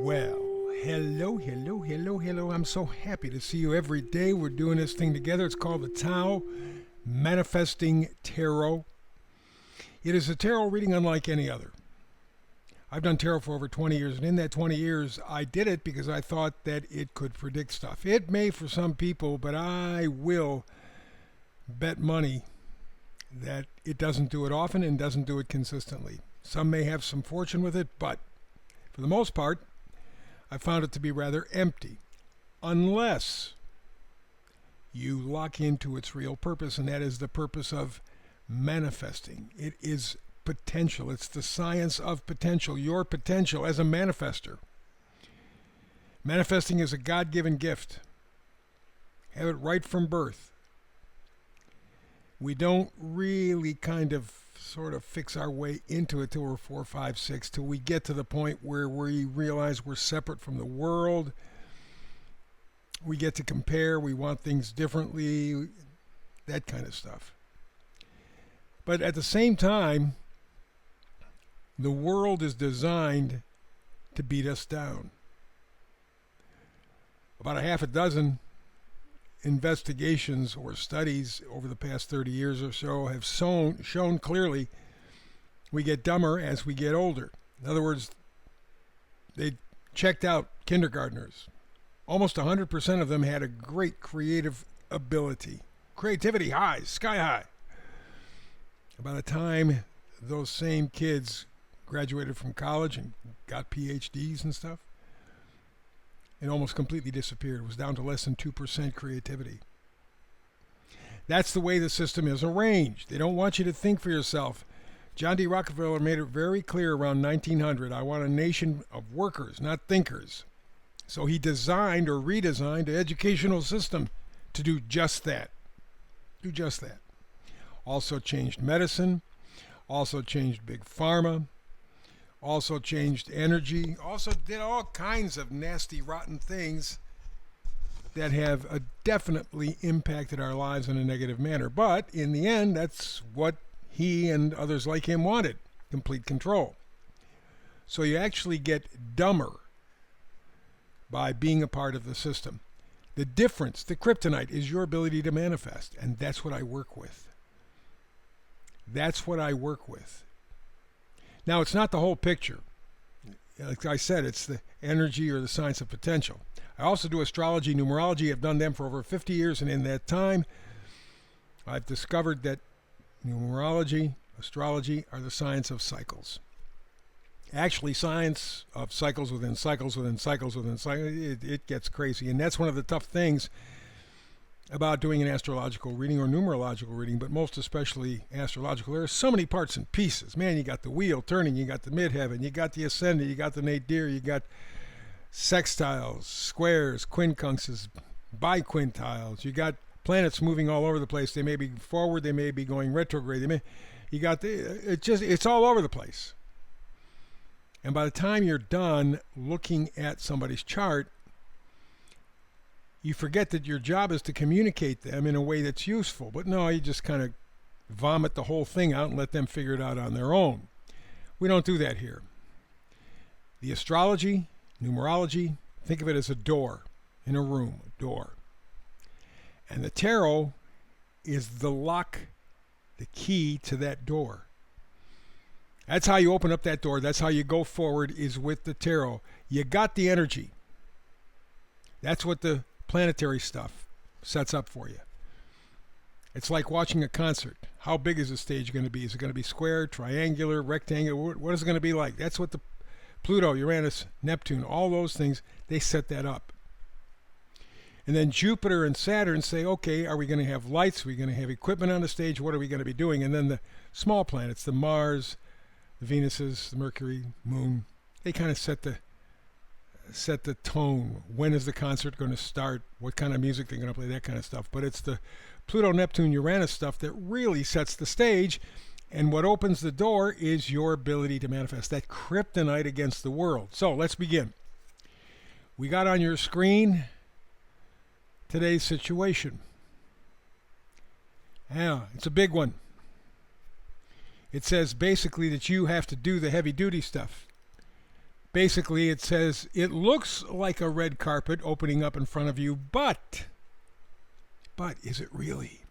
Well, hello. I'm so happy to see you every day. We're doing this thing together. It's called the Tao Manifesting Tarot. It is a tarot reading unlike any other. I've done tarot for over 20 years, and in that 20 years, I did it because I thought that it could predict stuff. It may for some people, but I will bet money that it doesn't do it often and doesn't do it consistently. Some may have some fortune with it, but for the most part, I found it to be rather empty, unless you lock into its real purpose, and that is the purpose of manifesting. It is potential. It's the science of potential, your potential as a manifester. Manifesting is a God-given gift. Have it right from birth. We don't really sort of fix our way into it till we're 4, 5, 6, till we get to the point where we realize we're separate from the world. We get to compare. We want things differently. That kind of stuff. But at the same time, the world is designed to beat us down. About a half a dozen investigations or studies over the past 30 years or so have shown clearly we get dumber as we get older. In other words, they checked out kindergartners. Almost 100% of them had a great creative ability. Creativity high, sky high. By the time those same kids graduated from college and got PhDs and stuff, it almost completely disappeared. It was down to less than 2% creativity. That's the way the system is arranged. They don't want you to think for yourself. John D. Rockefeller made it very clear around 1900, I want a nation of workers, not thinkers. So he designed or redesigned an educational system to do just that. Do just that. Also changed medicine, also changed big pharma, also changed energy, also did all kinds of nasty, rotten things that have definitely impacted our lives in a negative manner. But in the end, that's what he and others like him wanted, complete control. So you actually get dumber by being a part of the system. The difference, the kryptonite, is your ability to manifest, and that's what I work with. That's what I work with. Now, it's not the whole picture. Like I said, it's the energy or the science of potential. I also do astrology, numerology. I've done them for over 50 years, and in that time, I've discovered that numerology, astrology are the science of cycles. Actually, science of cycles within cycles within cycles within cycles, it gets crazy. And that's one of the tough things about doing an astrological reading or numerological reading, but most especially astrological. There are so many parts and pieces. Man, you got the wheel turning, you got the midheaven, you got the ascendant, you got the nadir, you got sextiles, squares, quincunxes, biquintiles. You got planets moving all over the place. They may be forward, they may be going retrograde. It's all over the place. And by the time you're done looking at somebody's chart, you forget that your job is to communicate them in a way that's useful. But no, you just kind of vomit the whole thing out and let them figure it out on their own. We don't do that here. The astrology, numerology, think of it as a door in a room, a door. And the tarot is the lock, the key to that door. That's how you open up that door. That's how you go forward, is with the tarot. You got the energy. That's what the planetary stuff sets up for you. It's like watching a concert. How big is the stage going to be? Is it going to be square, triangular, rectangular? What is it going to be like? That's what the Pluto, Uranus, Neptune, all those things, they set that up. And then Jupiter and Saturn say, okay, are we going to have lights? Are we going to have equipment on the stage? What are we going to be doing? And then the small planets, the Mars, the Venuses, the Mercury, Moon, they kind of set the tone. When is the concert going to start? What kind of music they're going to play? That kind of stuff. But it's the Pluto, Neptune, Uranus stuff that really sets the stage. And what opens the door is your ability to manifest that kryptonite against the world. So let's begin. We got on your screen today's situation. Yeah, it's a big one. It says basically that you have to do the heavy duty stuff. Basically, it says it looks like a red carpet opening up in front of you, but is it really?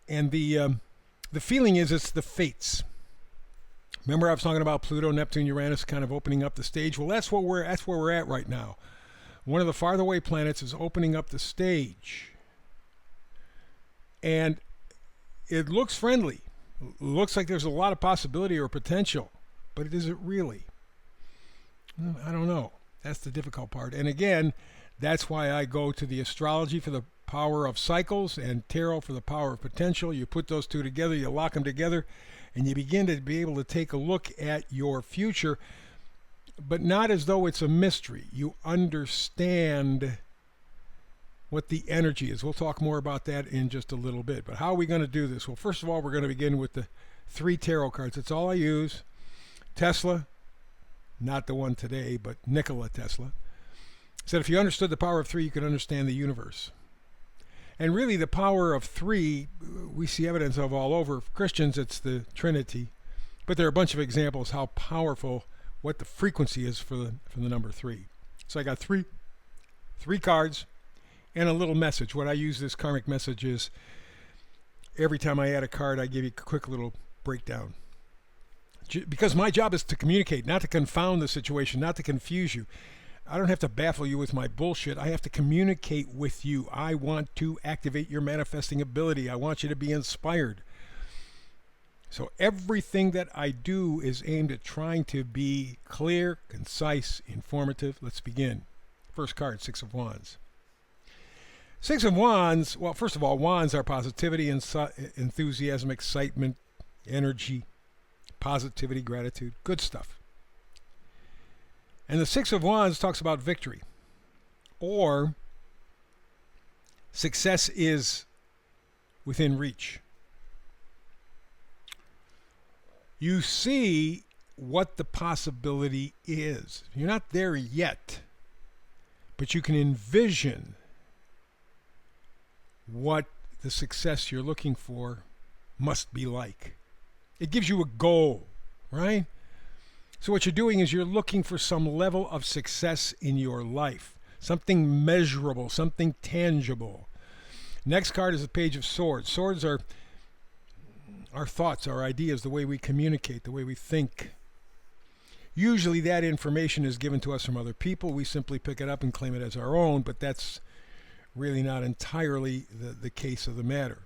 And the feeling is it's the fates. Remember, I was talking about Pluto, Neptune, Uranus, kind of opening up the stage. Well, that's where we're at right now. One of the farther away planets is opening up the stage, and it looks friendly. It looks like there's a lot of possibility or potential, but is it really? I don't know. That's the difficult part. And again, that's why I go to the astrology for the power of cycles and tarot for the power of potential. You put those two together, you lock them together, and you begin to be able to take a look at your future, but not as though it's a mystery. You understand what the energy is. We'll talk more about that in just a little bit. But how are we going to do this? Well, first of all, we're going to begin with the 3 tarot cards. That's all I use. Tesla, not the one today, but Nikola Tesla, said if you understood the power of 3, you could understand the universe. And really the power of 3, we see evidence of all over. For Christians, it's the Trinity. But there are a bunch of examples how powerful, what the frequency is for the number 3. So I got three cards and a little message. What I use this karmic message is every time I add a card, I give you a quick little breakdown. Because my job is to communicate, not to confound the situation, not to confuse you. I don't have to baffle you with my bullshit. I have to communicate with you. I want to activate your manifesting ability. I want you to be inspired. So everything that I do is aimed at trying to be clear, concise, informative. Let's begin. First card, 6 of Wands. 6 of Wands, well, first of all, Wands are positivity, enthusiasm, excitement, energy, positivity, gratitude, good stuff. And the 6 of Wands talks about victory, or success is within reach. You see what the possibility is. You're not there yet, but you can envision what the success you're looking for must be like. It gives you a goal, right? So what you're doing is you're looking for some level of success in your life, something measurable, something tangible. Next card is the Page of Swords. Swords are our thoughts, our ideas, the way we communicate, the way we think. Usually that information is given to us from other people. We simply pick it up and claim it as our own, but that's really not entirely the case of the matter.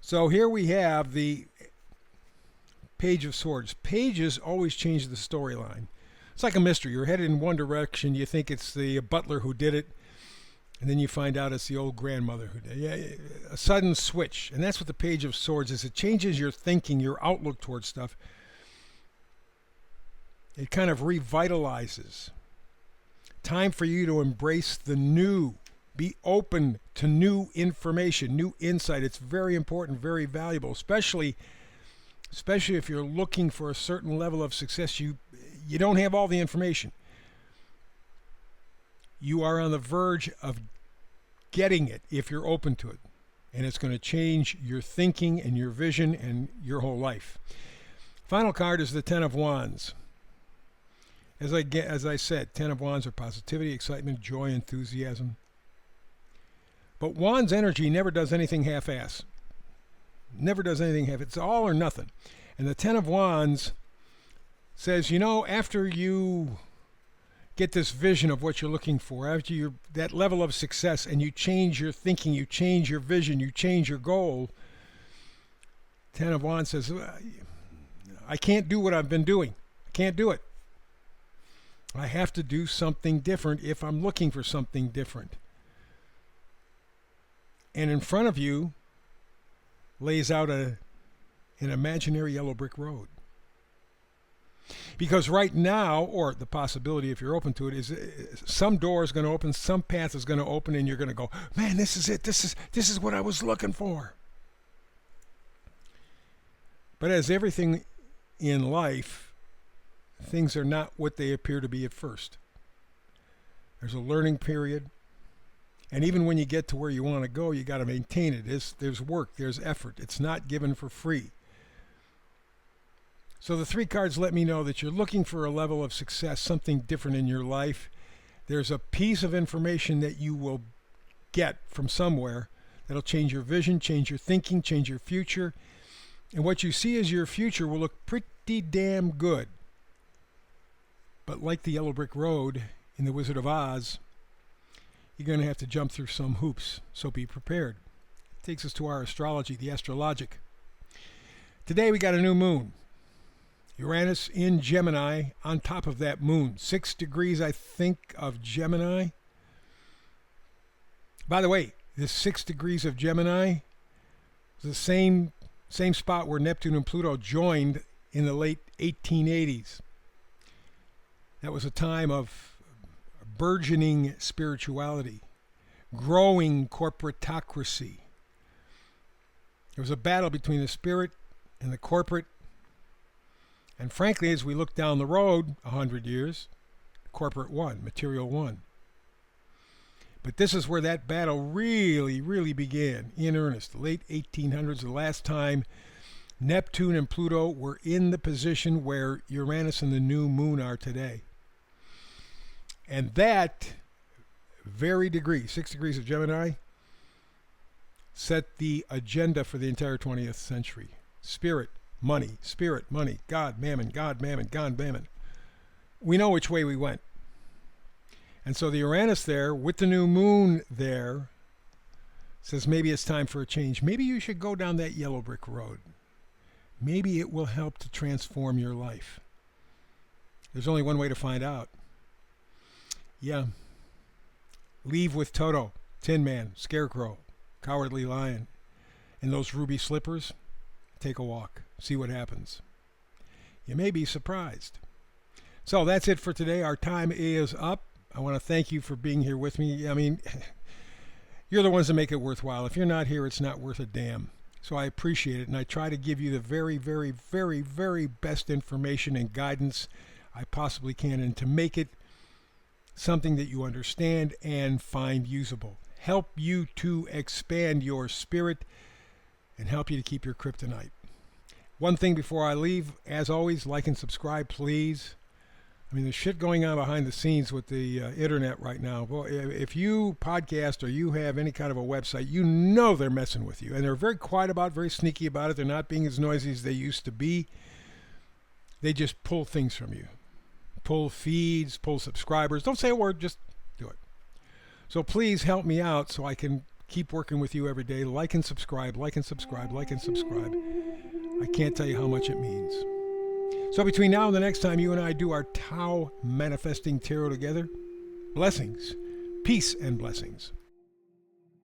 So here we have the Page of Swords. Pages always change the storyline. It's like a mystery. You're headed in one direction. You think it's the butler who did it, and then you find out it's the old grandmother who did it. Yeah, a sudden switch. And that's what the Page of Swords is. It changes your thinking, your outlook towards stuff. It kind of revitalizes. Time for you to embrace the new. Be open to new information, new insight. It's very important, very valuable, especially if you're looking for a certain level of success. You don't have all the information. You are on the verge of getting it if you're open to it. And it's going to change your thinking and your vision and your whole life. Final card is the Ten of Wands. As I said, Ten of Wands are positivity, excitement, joy, enthusiasm. But Wands energy never does anything half-ass. Never does anything half. It's all or nothing. And the Ten of Wands says, after you get this vision of what you're looking for, after that level of success, and you change your thinking, you change your vision, you change your goal, Ten of Wands says, I can't do what I've been doing. I can't do it. I have to do something different if I'm looking for something different. And in front of you lays out an imaginary yellow brick road. Because right now, or the possibility if you're open to it, is some door is going to open, some path is going to open, and you're going to go, man, this is it. This is what I was looking for. But as everything in life, things are not what they appear to be at first. There's a learning period. And even when you get to where you want to go, you got to maintain it. There's work, there's effort. It's not given for free. So the three cards let me know that you're looking for a level of success, something different in your life. There's a piece of information that you will get from somewhere that'll change your vision, change your thinking, change your future. And what you see as your future will look pretty damn good. But like the yellow brick road in The Wizard of Oz, you're going to have to jump through some hoops, so be prepared. It takes us to our astrology, the astrologic. Today we got a new moon. Uranus in Gemini on top of that moon. 6 degrees, I think, of Gemini. By the way, this 6 degrees of Gemini is the same spot where Neptune and Pluto joined in the late 1880s. That was a time of burgeoning spirituality, growing corporatocracy. There was a battle between the spirit and the corporate. And frankly, as we look down the road 100 years, corporate won, material won. But this is where that battle really began in earnest. The late 1800s, the last time Neptune and Pluto were in the position where Uranus and the new moon are today. And that very degree, 6 degrees of Gemini, set the agenda for the entire 20th century. Spirit, money, God, mammon, God, mammon. We know which way we went. And so the Uranus there, with the new moon there, says maybe it's time for a change. Maybe you should go down that yellow brick road. Maybe it will help to transform your life. There's only one way to find out. Yeah. Leave with Toto, Tin Man, Scarecrow, Cowardly Lion, and those ruby slippers. Take a walk. See what happens. You may be surprised. So that's it for today. Our time is up. I want to thank you for being here with me. I mean, you're the ones that make it worthwhile. If you're not here, it's not worth a damn. So I appreciate it, and I try to give you the very best information and guidance I possibly can, and to make it something that you understand and find usable. Help you to expand your spirit and help you to keep your kryptonite. One thing before I leave, as always, like and subscribe, please. I mean, there's shit going on behind the scenes with the internet right now. Well, if you podcast or you have any kind of a website, you know they're messing with you. And they're very quiet about it, very sneaky about it. They're not being as noisy as they used to be. They just pull things from you. Pull feeds, pull subscribers. Don't say a word, just do it. So please help me out so I can keep working with you every day. Like and subscribe, like and subscribe, like and subscribe. I can't tell you how much it means. So between now and the next time you and I do our Tao Manifesting Tarot together, blessings, peace and blessings.